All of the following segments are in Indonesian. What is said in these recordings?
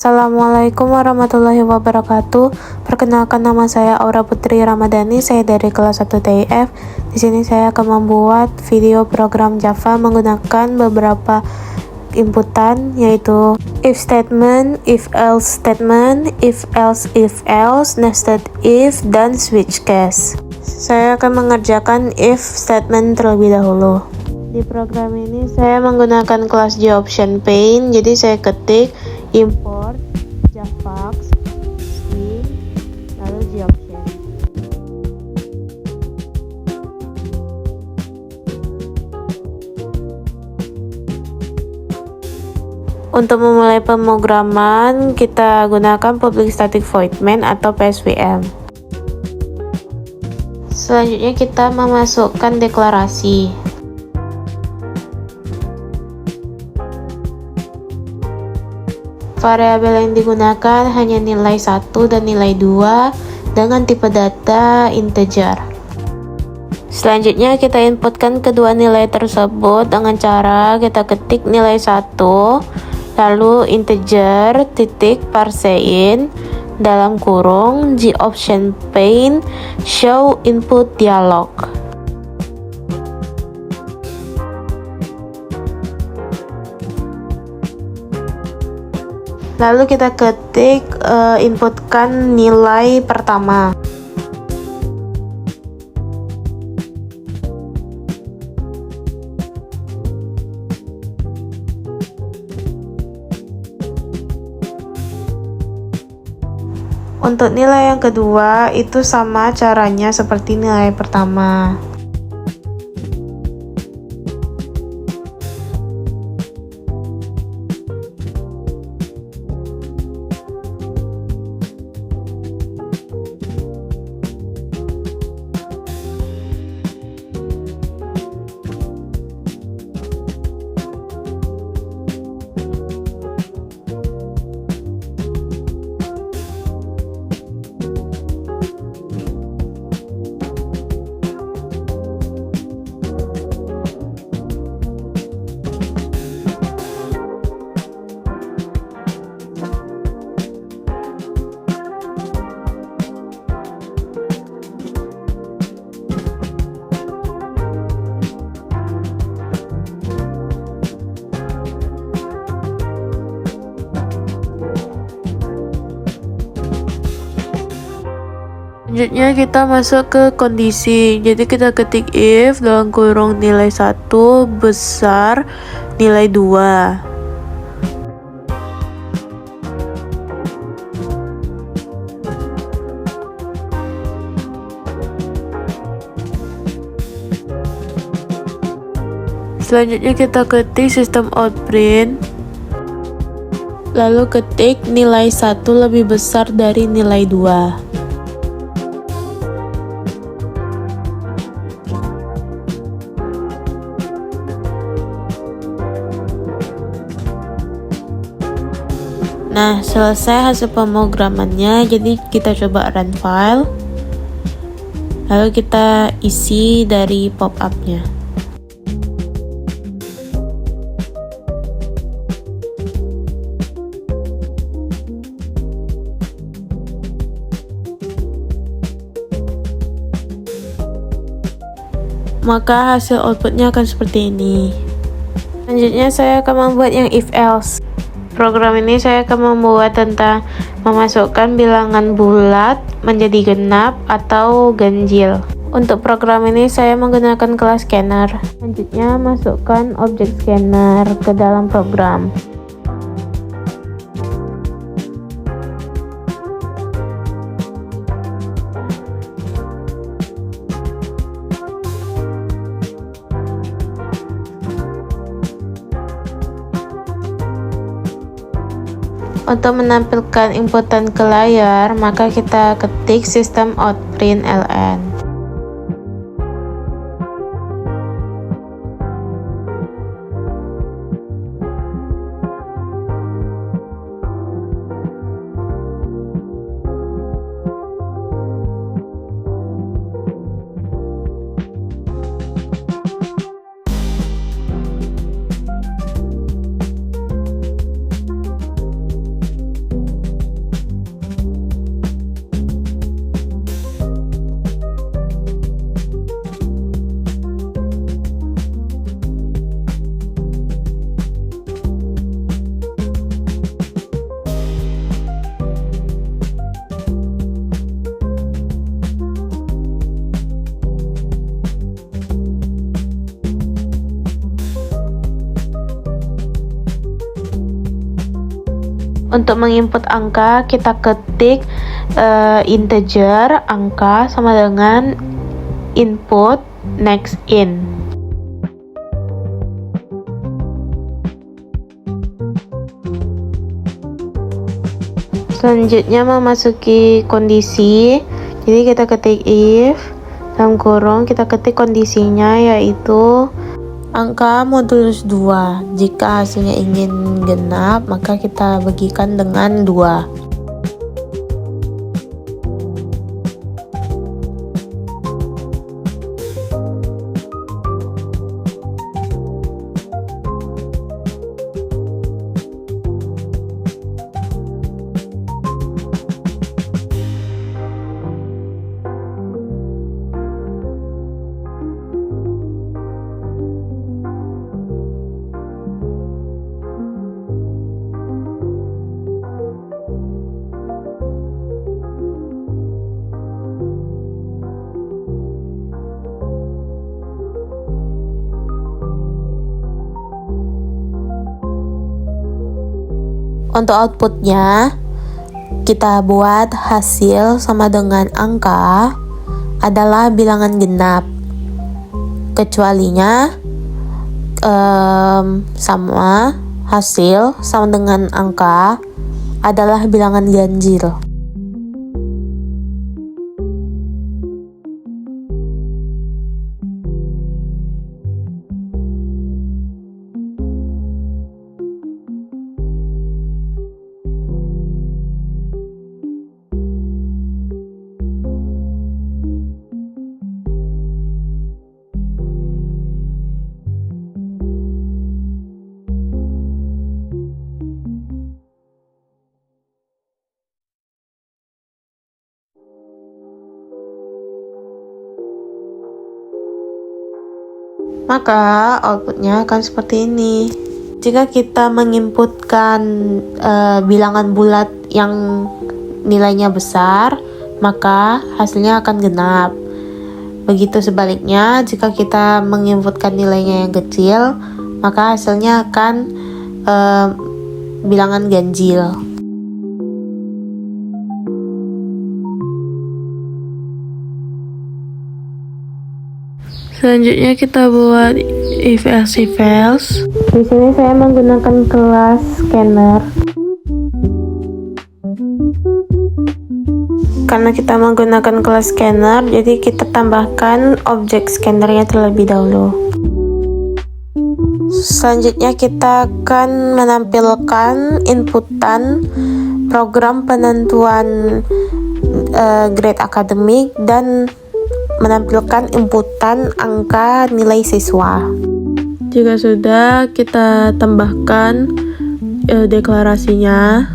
Assalamualaikum warahmatullahi wabarakatuh. Perkenalkan, nama saya Aura Putri Ramadhani. Saya dari kelas 1 TIF. Di sini saya akan membuat video program Java menggunakan beberapa inputan, yaitu if statement, if else statement, if else, nested if, dan switch case. Saya akan mengerjakan if statement terlebih dahulu. Di program ini saya menggunakan kelas JOption_Paint. Jadi saya ketik import javax string lalu JOption. Untuk memulai pemrograman, kita gunakan public static void main atau PSVM. Selanjutnya kita memasukkan deklarasi. Variabel yang digunakan hanya nilai 1 dan nilai 2 dengan tipe data integer. Selanjutnya kita inputkan kedua nilai tersebut dengan cara kita ketik nilai 1 lalu integer titik parseInt dalam kurung JOption_Paint show input dialog. Lalu kita ketik inputkan nilai pertama. Untuk nilai yang kedua itu sama caranya seperti nilai pertama. Selanjutnya kita masuk ke kondisi. Jadi kita ketik if dalam kurung nilai 1 besar nilai 2. Selanjutnya kita ketik sistem out print, lalu ketik nilai 1 lebih besar dari nilai 2. Nah, selesai hasil pemrogramannya. Jadi kita coba run file, lalu kita isi dari pop-up-nya. Maka hasil outputnya akan seperti ini. Selanjutnya saya akan membuat yang if else. Program ini saya akan membuat tentang memasukkan bilangan bulat menjadi genap atau ganjil. Untuk program ini saya menggunakan kelas scanner. Selanjutnya masukkan objek scanner ke dalam program. Untuk menampilkan inputan ke layar, maka kita ketik sistem out print ln. Untuk menginput angka, kita ketik integer angka sama dengan input next in. Selanjutnya memasuki kondisi, jadi kita ketik if dalam kurung, kita ketik kondisinya yaitu angka modulus 2. Jika hasilnya ingin genap, maka kita bagikan dengan 2. Untuk outputnya, kita buat hasil sama dengan angka adalah bilangan genap. Kecualinya sama hasil sama dengan angka adalah bilangan ganjil. Maka outputnya akan seperti ini. Jika kita menginputkan bilangan bulat yang nilainya besar, maka hasilnya akan genap. Begitu sebaliknya, jika kita menginputkan nilainya yang kecil, maka hasilnya akan bilangan ganjil. Selanjutnya kita buat if else. Di sini saya menggunakan kelas scanner. Karena kita menggunakan kelas scanner, jadi kita tambahkan objek scannernya terlebih dahulu. Selanjutnya kita akan menampilkan inputan program penentuan grade akademik dan menampilkan inputan angka nilai siswa. Jika sudah, kita tambahkan deklarasinya.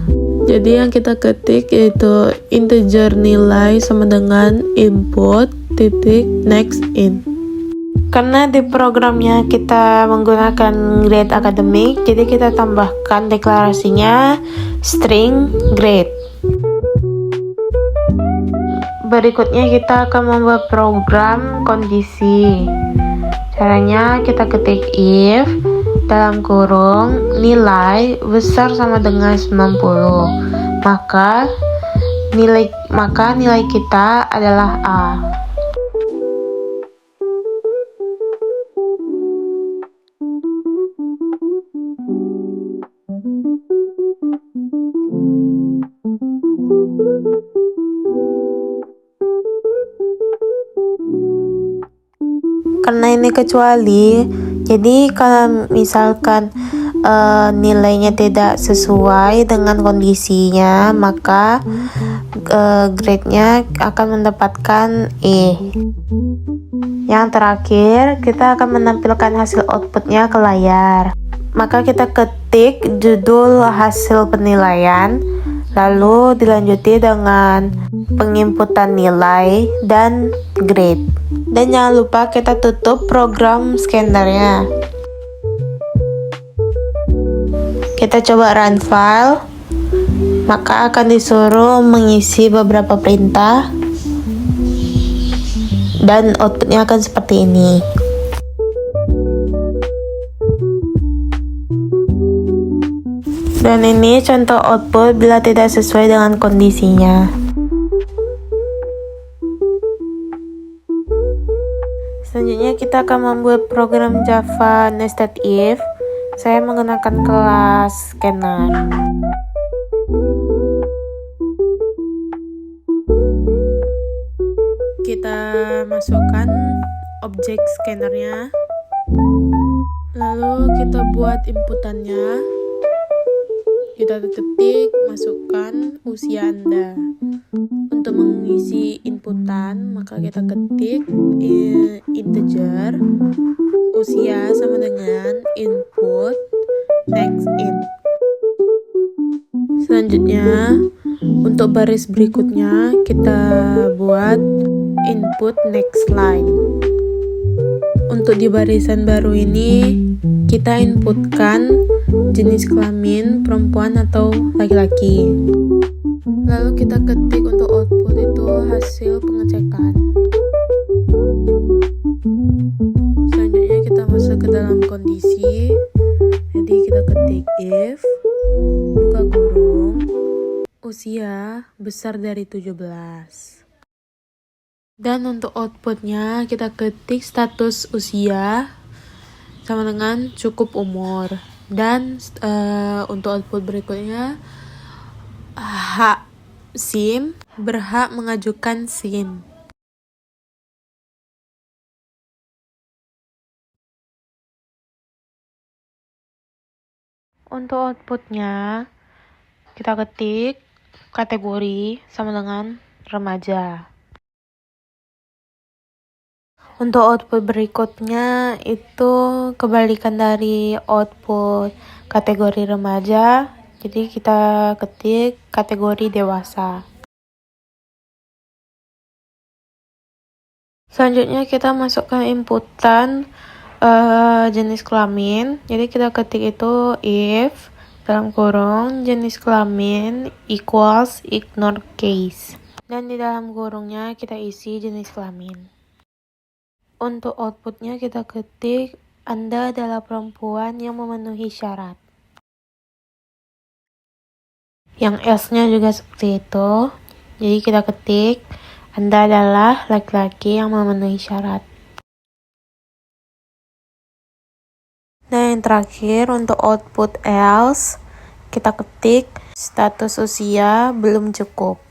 Jadi yang kita ketik yaitu integer nilai sama dengan input titik next in. Karena di programnya kita menggunakan grade akademik, jadi kita tambahkan deklarasinya string grade. Berikutnya kita akan membuat program kondisi. Caranya kita ketik if dalam kurung nilai besar sama dengan 90. Maka nilai kita adalah A. Karena ini kecuali, jadi kalau misalkan nilainya tidak sesuai dengan kondisinya, maka grade-nya akan mendapatkan E. Yang terakhir, kita akan menampilkan hasil outputnya ke layar. Maka kita ketik judul hasil penilaian, lalu dilanjuti dengan penginputan nilai dan grade. Dan jangan lupa kita tutup program scannernya. Kita coba run file, maka akan disuruh mengisi beberapa perintah dan outputnya akan seperti ini. Dan ini contoh output bila tidak sesuai dengan kondisinya. Selanjutnya kita akan membuat program Java nested if. Saya menggunakan kelas scanner. Kita masukkan objek scannernya. Lalu kita buat inputannya. Kita ketik, masukkan usia Anda. Untuk mengisi inputan, maka kita ketik integer, usia sama dengan input, next in. Selanjutnya, untuk baris berikutnya, kita buat input next line. Untuk di barisan baru ini, kita inputkan jenis kelamin perempuan atau laki-laki. Lalu kita ketik untuk output itu hasil pengecekan. Selanjutnya kita masuk ke dalam kondisi. Jadi kita ketik if buka kurung usia besar dari 17. Dan untuk outputnya kita ketik status usia sama dengan cukup umur. Dan untuk output berikutnya hak SIM, berhak mengajukan SIM. Untuk outputnya kita ketik kategori sama dengan remaja. Untuk output berikutnya itu kebalikan dari output kategori remaja. Jadi kita ketik kategori dewasa. Selanjutnya kita masukkan inputan jenis kelamin. Jadi kita ketik itu if dalam kurung jenis kelamin equals ignore case. Dan di dalam kurungnya kita isi jenis kelamin. Untuk outputnya kita ketik Anda adalah perempuan yang memenuhi syarat. Yang else-nya juga seperti itu. Jadi kita ketik Anda adalah laki-laki yang memenuhi syarat. Nah, yang terakhir untuk output else, kita ketik status usia belum cukup.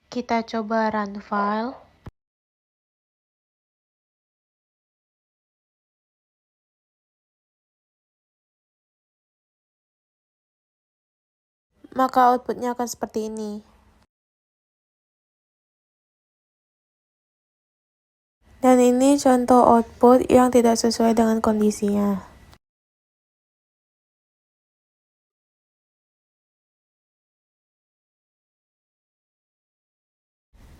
Kita coba run file. Maka outputnya akan seperti ini. Dan ini contoh output yang tidak sesuai dengan kondisinya.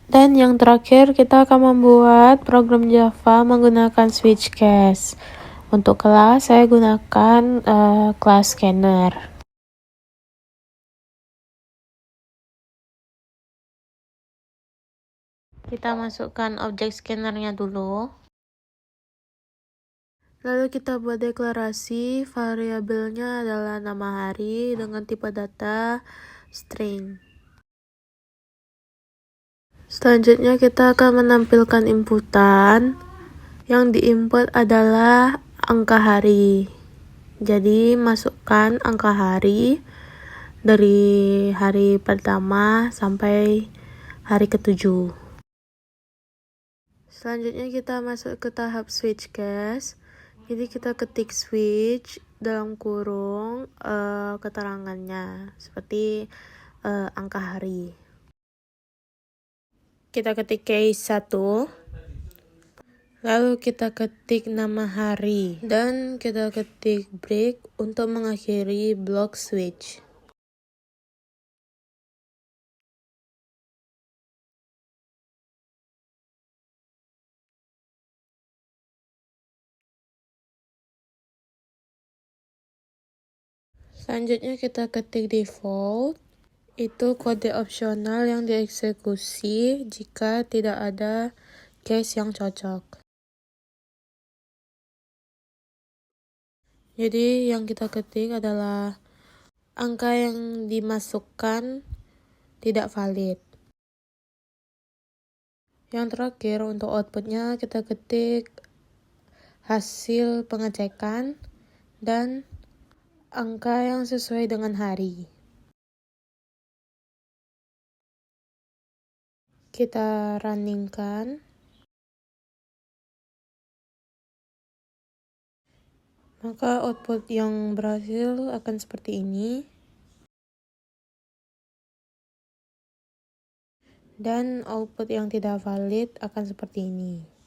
Dan yang terakhir kita akan membuat program Java menggunakan switch case. Untuk kelas saya gunakan kelas scanner. Kita masukkan objek scannernya dulu. Lalu kita buat deklarasi, variabelnya adalah nama hari dengan tipe data string. Selanjutnya kita akan menampilkan inputan. Yang diinput adalah angka hari. Jadi masukkan angka hari dari hari pertama sampai hari ke-7. Selanjutnya kita masuk ke tahap switch case. Jadi kita ketik switch dalam kurung keterangannya seperti angka hari. Kita ketik case 1. Lalu kita ketik nama hari dan kita ketik break untuk mengakhiri blok switch. Selanjutnya kita ketik default, itu kode opsional yang dieksekusi jika tidak ada case yang cocok. Jadi yang kita ketik adalah angka yang dimasukkan tidak valid. Yang terakhir untuk outputnya kita ketik hasil pengecekan dan angka yang sesuai dengan hari. Kita runningkan. Maka output yang berhasil akan seperti ini. Dan output yang tidak valid akan seperti ini.